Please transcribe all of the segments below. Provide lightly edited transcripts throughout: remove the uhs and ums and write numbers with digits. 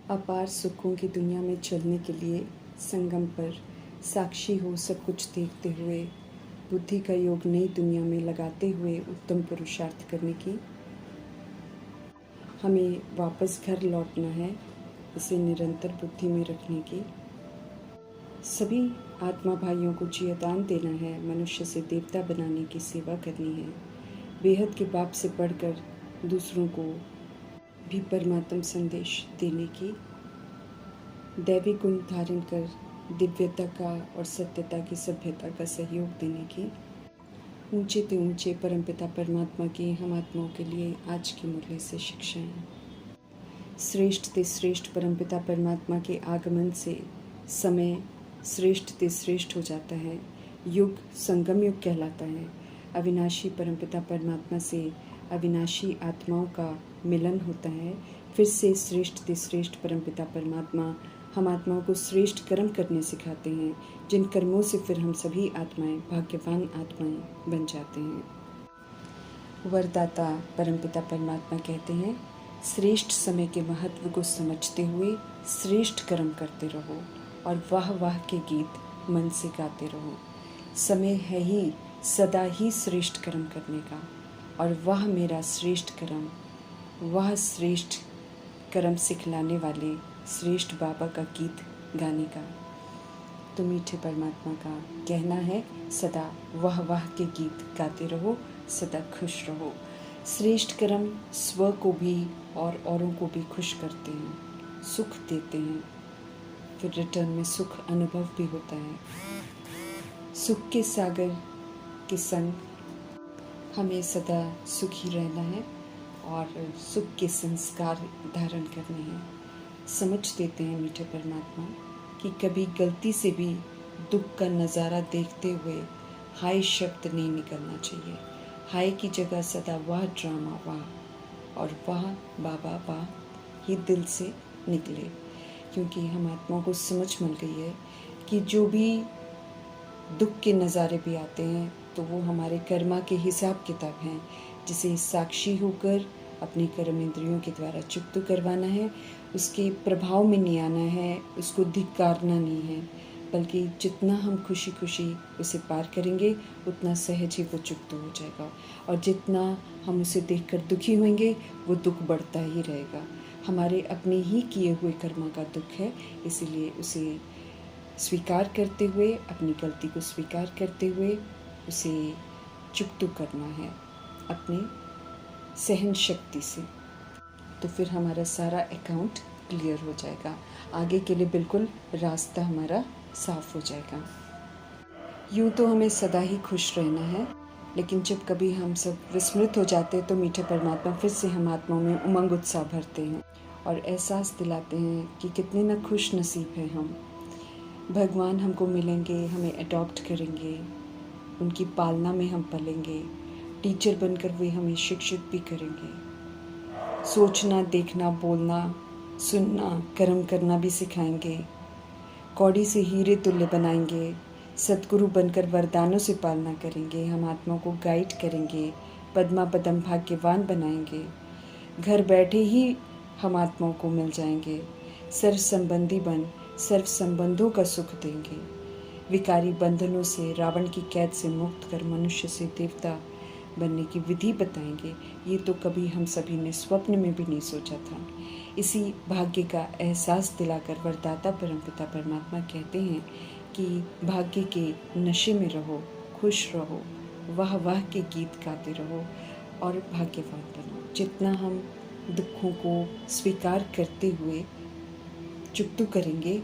अपार सुखों की दुनिया में चलने के लिए संगम पर साक्षी हो सब कुछ देखते हुए, बुद्धि का योग नई दुनिया में लगाते हुए उत्तम पुरुषार्थ करने की हमें वापस घर लौटना है। इसे निरंतर बुद्धि में रखने की सभी आत्मा भाइयों को जीवदान देना है। मनुष्य से देवता बनाने की सेवा करनी है। बेहद के बाप से पढ़कर दूसरों को भी परमात्म संदेश देने की, दैवी गुण धारण कर दिव्यता का और सत्यता की सभ्यता का सहयोग देने की, ऊंचे ते ऊंचे परमपिता परमात्मा की हम आत्माओं के लिए आज की मुरली से शिक्षाएं। श्रेष्ठ ते श्रेष्ठ परमपिता परमात्मा के आगमन से समय श्रेष्ठ ते श्रेष्ठ हो जाता है। युग संगम युग कहलाता है। अविनाशी परमपिता परमात्मा से अविनाशी आत्माओं का मिलन होता है। फिर से श्रेष्ठ ते श्रेष्ठ परमपिता परमात्मा हम आत्माओं को श्रेष्ठ कर्म करने सिखाते हैं, जिन कर्मों से फिर हम सभी आत्माएं भाग्यवान आत्माएं बन जाते हैं। वरदाता परमपिता परमात्मा कहते हैं, श्रेष्ठ समय के महत्व को समझते हुए श्रेष्ठ कर्म करते रहो और वाह वाह के गीत मन से गाते रहो। समय है ही सदा ही श्रेष्ठ कर्म करने का, और वह मेरा श्रेष्ठ कर्म, वह श्रेष्ठ कर्म सिखलाने वाले श्रेष्ठ बाबा का गीत गाने का। तो मीठे परमात्मा का कहना है, सदा वाह वाह के गीत गाते रहो, सदा खुश रहो। श्रेष्ठ कर्म स्व को भी और औरों को भी खुश करते हैं, सुख देते हैं, फिर रिटर्न में सुख अनुभव भी होता है। सुख के सागर के संग हमें सदा सुखी रहना है और सुख के संस्कार धारण करने हैं। समझ देते हैं मीठे परमात्मा कि कभी गलती से भी दुख का नज़ारा देखते हुए हाय शब्द नहीं निकलना चाहिए। हाय की जगह सदा वाह ड्रामा वाह और वाह बाबा वाह ही दिल से निकले, क्योंकि हम आत्माओं को समझ मिल गई है कि जो भी दुख के नज़ारे भी आते हैं तो वो हमारे कर्मा के हिसाब किताब हैं, जिसे साक्षी होकर अपने कर्म इंद्रियों के द्वारा चुप करवाना है। उसके प्रभाव में नहीं आना है, उसको धिक्कारना नहीं है, बल्कि जितना हम खुशी खुशी उसे पार करेंगे उतना सहज ही वो चुप हो जाएगा, और जितना हम उसे देखकर दुखी होंगे वो दुख बढ़ता ही रहेगा। हमारे अपने ही किए हुए कर्मा का दुख है, इसीलिए उसे स्वीकार करते हुए, अपनी गलती को स्वीकार करते हुए उसे चुप करना है अपने सहन शक्ति से। तो फिर हमारा सारा अकाउंट क्लियर हो जाएगा, आगे के लिए बिल्कुल रास्ता हमारा साफ हो जाएगा। यूँ तो हमें सदा ही खुश रहना है, लेकिन जब कभी हम सब विस्मृत हो जाते हैं तो मीठे परमात्मा फिर से हम आत्माओं में उमंग उत्साह भरते हैं और एहसास दिलाते हैं कि कितने न खुश नसीब हैं हम। भगवान हमको मिलेंगे, हमें अडॉप्ट करेंगे, उनकी पालना में हम पलेंगे, टीचर बनकर वे हमें शिक्षित भी करेंगे, सोचना, देखना, बोलना, सुनना, कर्म करना भी सिखाएंगे, कौड़ी से हीरे तुल्य बनाएंगे, सद्गुरु बनकर वरदानों से पालना करेंगे, हम आत्माओं को गाइड करेंगे, पद्मा पदम भाग्यवान बनाएंगे, घर बैठे ही हम आत्माओं को मिल जाएंगे, सर्व संबंधी बन सर्व संबंधों का सुख देंगे, विकारी बंधनों से, रावण की कैद से मुक्त कर मनुष्य से देवता बनने की विधि बताएंगे। ये तो कभी हम सभी ने स्वप्न में भी नहीं सोचा था। इसी भाग्य का एहसास दिलाकर वरदाता परमपिता परमात्मा कहते हैं कि भाग्य के नशे में रहो, खुश रहो, वाह वाह के गीत गाते रहो और भाग्यवान बनो। जितना हम दुखों को स्वीकार करते हुए चुप करेंगे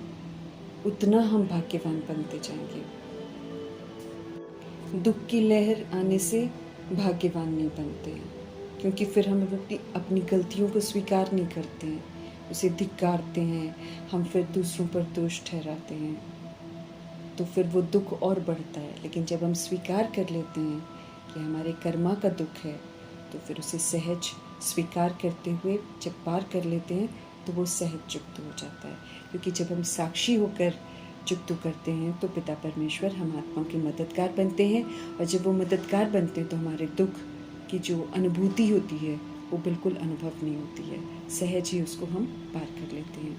उतना हम भाग्यवान बनते जाएंगे। दुख की लहर आने से भाग्यवान नहीं बनते हैं, क्योंकि फिर हम अपनी गलतियों को स्वीकार नहीं करते हैं, उसे धिक्कारते हैं, हम फिर दूसरों पर दोष ठहराते हैं, तो फिर वो दुख और बढ़ता है। लेकिन जब हम स्वीकार कर लेते हैं कि हमारे कर्मा का दुख है, तो फिर उसे सहज स्वीकार करते हुए जब पार कर लेते हैं तो वो सहज चुप्त हो जाता है। क्योंकि जब हम साक्षी होकर चुप्त करते हैं तो पिता परमेश्वर हम आत्माओं के मददगार बनते हैं, और जब वो मददगार बनते हैं तो हमारे दुख की जो अनुभूति होती है वो बिल्कुल अनुभव नहीं होती है, सहज ही उसको हम पार कर लेते हैं।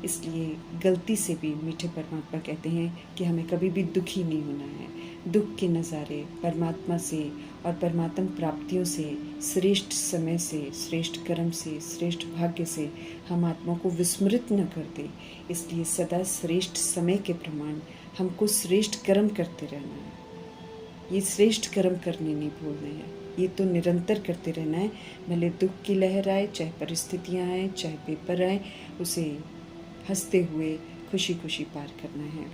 इसलिए गलती से भी मीठे परमात्मा कहते हैं कि हमें कभी भी दुखी नहीं होना है। दुख के नज़ारे परमात्मा से और परमात्म प्राप्तियों से, श्रेष्ठ समय से, श्रेष्ठ कर्म से, श्रेष्ठ भाग्य से हम आत्मा को विस्मृत न कर दे। इसलिए सदा श्रेष्ठ समय के प्रमाण हमको श्रेष्ठ कर्म करते रहना है। ये श्रेष्ठ कर्म करने नहीं भूलने हैं, ये तो निरंतर करते रहना है। भले दुख की लहर आए, चाहे परिस्थितियाँ आए, चाहे पेपर आए, उसे हंसते हुए खुशी खुशी पार करना है।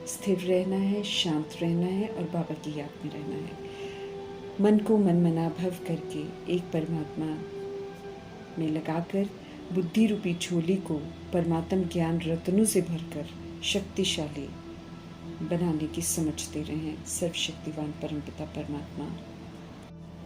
स्थिर रहना है, शांत रहना है और बाबा की याद में रहना है। मन को मनमना भव करके एक परमात्मा में लगाकर बुद्धि रूपी झोली को परमात्म ज्ञान रत्नों से भरकर शक्तिशाली बनाने की समझते रहें। सर्वशक्तिवान परमपिता परमात्मा।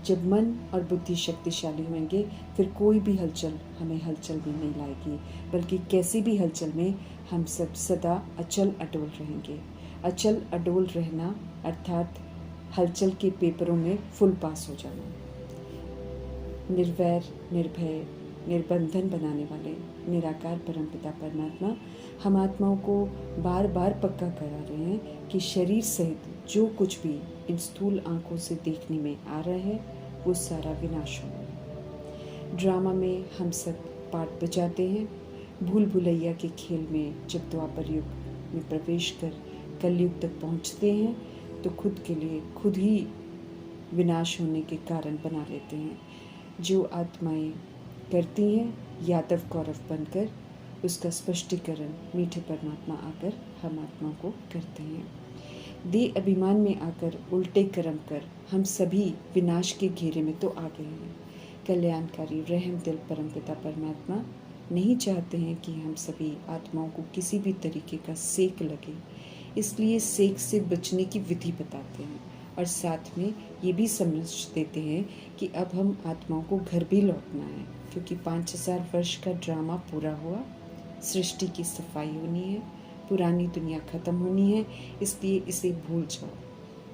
जब मन और बुद्धि शक्तिशाली होंगे फिर कोई भी हलचल हमें हलचल में नहीं लाएगी, बल्कि कैसी भी हलचल में हम सब सदा अचल अडोल रहेंगे। अचल अडोल रहना अर्थात हलचल के पेपरों में फुल पास हो जाना। निर्वैर, निर्भय, निर्बंधन बनाने वाले निराकार परमपिता परमात्मा हम आत्माओं को बार बार पक्का करा रहे हैं कि शरीर सहित जो कुछ भी इन स्थूल आंखों से देखने में आ रहा है वो सारा विनाश होना है। ड्रामा में हम सब पार्ट बजाते हैं। भूल भुलैया के खेल में जब द्वापर युग में प्रवेश कर कलयुग तक पहुंचते हैं तो खुद के लिए खुद ही विनाश होने के कारण बना लेते हैं। जो आत्माएं करती हैं यादव कौरव बनकर, उसका स्पष्टीकरण मीठे परमात्मा आकर हम आत्माओं को करते हैं। देह अभिमान में आकर उल्टे कर्म कर हम सभी विनाश के घेरे में तो आ गए हैं। कल्याणकारी रहम दिल परमपिता परमात्मा नहीं चाहते हैं कि हम सभी आत्माओं को किसी भी तरीके का सेक लगे, इसलिए सेक से बचने की विधि बताते हैं और साथ में ये भी समझ देते हैं कि अब हम आत्माओं को घर भी लौटना है, क्योंकि 5000 वर्ष का ड्रामा पूरा हुआ। सृष्टि की सफाई होनी है, पुरानी दुनिया ख़त्म होनी है, इसलिए इसे भूल जाओ।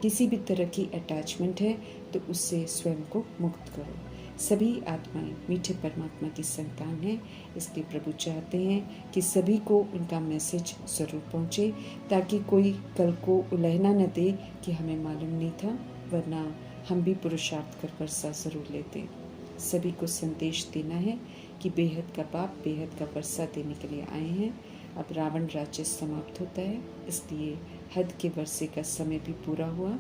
किसी भी तरह की अटैचमेंट है तो उससे स्वयं को मुक्त करो। सभी आत्माएं मीठे परमात्मा की संतान हैं, इसलिए प्रभु चाहते हैं कि सभी को उनका मैसेज ज़रूर पहुँचे, ताकि कोई कल को उलहना न दे कि हमें मालूम नहीं था, वरना हम भी पुरुषार्थ कर वर्षा ज़रूर लेते। सभी को संदेश देना है कि बेहद का बाप बेहद का वर्षा देने के लिए आए हैं। अब रावण राज्य समाप्त होता है, इसलिए हद के वर्षे का समय भी पूरा हुआ।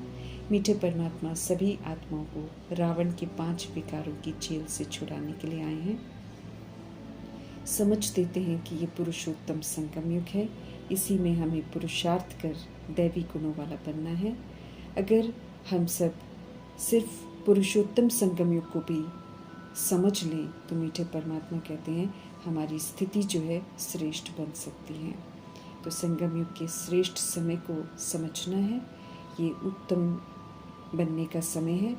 मीठे परमात्मा सभी आत्माओं को रावण के 5 विकारों की जेल से छुड़ाने के लिए आए हैं। समझ देते हैं कि ये पुरुषोत्तम संगम युग है, इसी में हमें पुरुषार्थ कर दैवी गुणों वाला बनना है। अगर हम सब सिर्फ पुरुषोत्तम संगम युग को भी समझ लें तो मीठे परमात्मा कहते हैं हमारी स्थिति जो है श्रेष्ठ बन सकती है। तो संगम युग के श्रेष्ठ समय को समझना है, ये उत्तम बनने का समय है।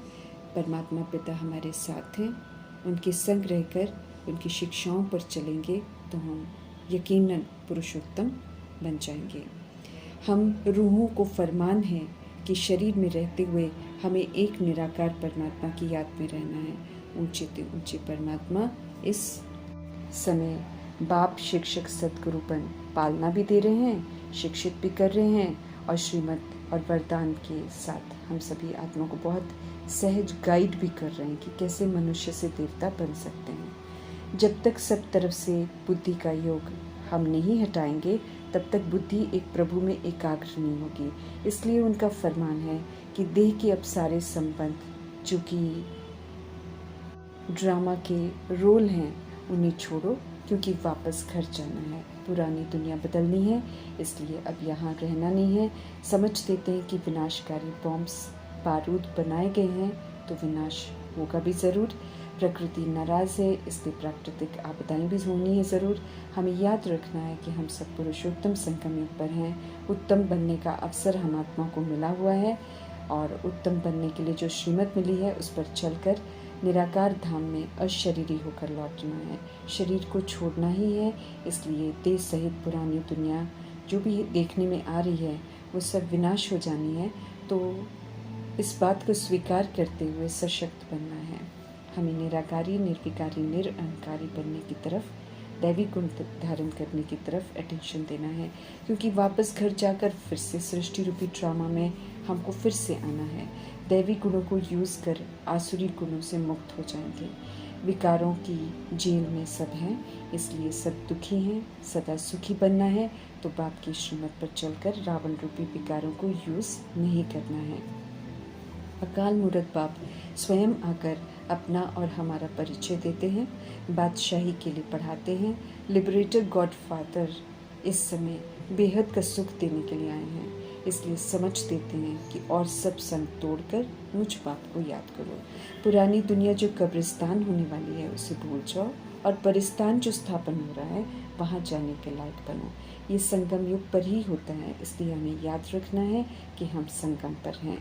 परमात्मा पिता हमारे साथ हैं, उनके संग रहकर उनकी शिक्षाओं पर चलेंगे तो हम यकीनन पुरुषोत्तम बन जाएंगे। हम रूहों को फरमान है कि शरीर में रहते हुए हमें एक निराकार परमात्मा की याद में रहना है। ऊंचे से ऊंचे परमात्मा इस समय बाप शिक्षक सदगुरुपन पालना भी दे रहे हैं, शिक्षित भी कर रहे हैं और श्रीमत और वरदान के साथ हम सभी आत्माओं को बहुत सहज गाइड भी कर रहे हैं कि कैसे मनुष्य से देवता बन सकते हैं। जब तक सब तरफ से बुद्धि का योग हम नहीं हटाएंगे तब तक बुद्धि एक प्रभु में एकाग्र नहीं होगी। इसलिए उनका फरमान है कि देह के अब सारे संबंध जो कि ड्रामा के रोल हैं उन्हें छोड़ो, क्योंकि वापस घर जाना है, पुरानी दुनिया बदलनी है, इसलिए अब यहाँ रहना नहीं है। समझ देते हैं कि विनाशकारी बॉम्ब्स बारूद बनाए गए हैं तो विनाश होगा भी ज़रूर। प्रकृति नाराज़ है, इसलिए प्राकृतिक आपदाएं भी होनी है ज़रूर। हमें याद रखना है कि हम सब पुरुषोत्तम संगम युग पर हैं। उत्तम बनने का अवसर हम आत्मा को मिला हुआ है और उत्तम बनने के लिए जो श्रीमत मिली है उस पर चलकर निराकार धाम में अशरीरी होकर लौटना है। शरीर को छोड़ना ही है, इसलिए देह सहित पुरानी दुनिया जो भी देखने में आ रही है वो सब विनाश हो जानी है। तो इस बात को स्वीकार करते हुए सशक्त बनना है। हमें निराकारी, निर्विकारी, निरअहंकारी बनने की तरफ दैवी गुण धारण करने की तरफ अटेंशन देना है, क्योंकि वापस घर जाकर फिर से सृष्टि रूपी ड्रामा में हमको फिर से आना है। दैवी गुणों को यूज़ कर आसुरी गुणों से मुक्त हो जाएंगे। विकारों की जेल में सब हैं, इसलिए सब दुखी हैं। सदा सुखी बनना है तो बाप की श्रीमत पर चलकर रावण रूपी विकारों को यूज़ नहीं करना है। अकाल मूर्त बाप स्वयं आकर अपना और हमारा परिचय देते हैं, बादशाही के लिए पढ़ाते हैं। लिबरेटर गॉड फादर इस समय बेहद का सुख देने के लिए आए हैं, इसलिए समझ देते हैं कि और सब संग तोड़कर मुझ बाप को याद करो। पुरानी दुनिया जो कब्रिस्तान होने वाली है उसे भूल जाओ, और परिस्तान जो स्थापन हो रहा है वहाँ जाने के लायक बनो। ये संगम युग पर ही होता है, इसलिए हमें याद रखना है कि हम संगम पर हैं,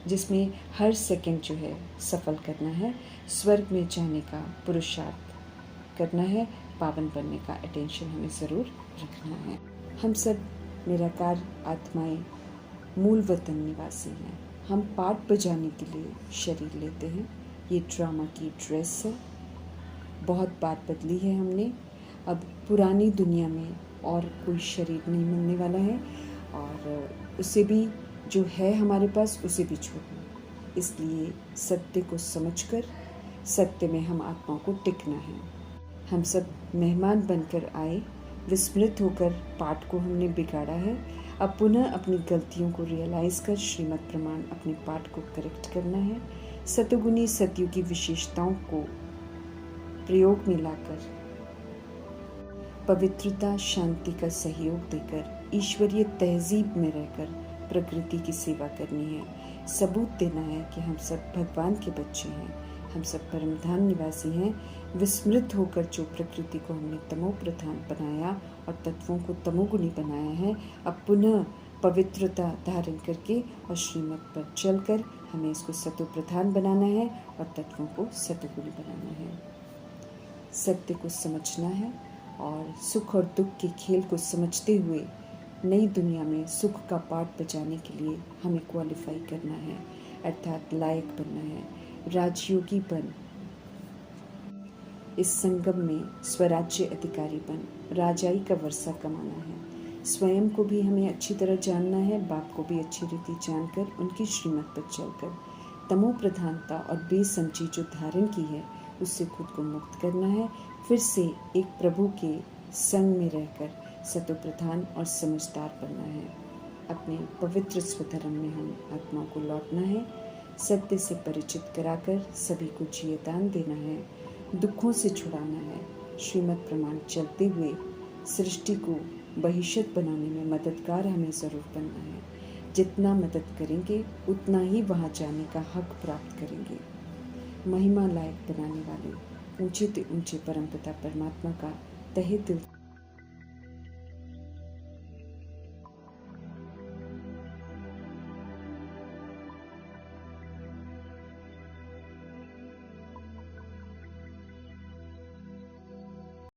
जिसमें हर सेकंड जो है सफल करना है, स्वर्ग में जाने का पुरुषार्थ करना है, पावन बनने का अटेंशन हमें ज़रूर रखना है। हम सब निराकार आत्माएं मूल वतन निवासी हैं। हम पाठ बजाने के लिए शरीर लेते हैं। ये ड्रामा की ड्रेस है। बहुत बात बदली है हमने। अब पुरानी दुनिया में और कोई शरीर नहीं मिलने वाला है, और उसे भी जो है हमारे पास उसे भी छोड़ना। इसलिए सत्य को समझकर सत्य में हम आत्माओं को टिकना है। हम सब मेहमान बनकर आए, विस्मृत होकर पाठ को हमने बिगाड़ा है। अब पुनः अपनी गलतियों को रियलाइज़ कर श्रीमद् प्रमाण अपने पाठ को करेक्ट करना है। सतोगुणी सतयुगी विशेषताओं को प्रयोग में लाकर पवित्रता शांति का सहयोग देकर ईश्वरीय तहजीब में रहकर प्रकृति की सेवा करनी है। सबूत देना है कि हम सब भगवान के बच्चे हैं, हम सब परमधाम निवासी हैं। विस्मृत होकर जो प्रकृति को हमने तमो प्रधान बनाया और तत्वों को तमोगुणी बनाया है, अब पुनः पवित्रता धारण करके और श्रीमत पर चलकर हमें इसको सतो प्रधान बनाना है और तत्वों को सतोगुणी बनाना है। सत्य को समझना है और सुख और दुख के खेल को समझते हुए नई दुनिया में सुख का पाठ बजाने के लिए हमें क्वालिफाई करना है, अर्थात लायक बनना है। राजयोगी बन इस संगम में स्वराज्य अधिकारी बन राजाई का वर्षा कमाना है। स्वयं को भी हमें अच्छी तरह जानना है, बाप को भी अच्छी रीति जानकर उनकी श्रीमत पर चलकर तमो प्रधानता और बेसमझी जो धारण की है उससे खुद को मुक्त करना है। फिर से एक प्रभु के संग में रहकर सतो प्रधान और समझदार बनना है। अपने पवित्र स्वधर्म में हम आत्माओं को लौटना है। सत्य से परिचित कराकर सभी को जीवदान देना है, दुखों से छुड़ाना है। श्रीमद् प्रमाण चलते हुए सृष्टि को बहिष्यत बनाने में मददगार हमें ज़रूर बनना है। जितना मदद करेंगे उतना ही वहाँ जाने का हक प्राप्त करेंगे। महिमा लायक बनाने वाले ऊंचे से ऊंचे परमपिता परमात्मा का तहे दिल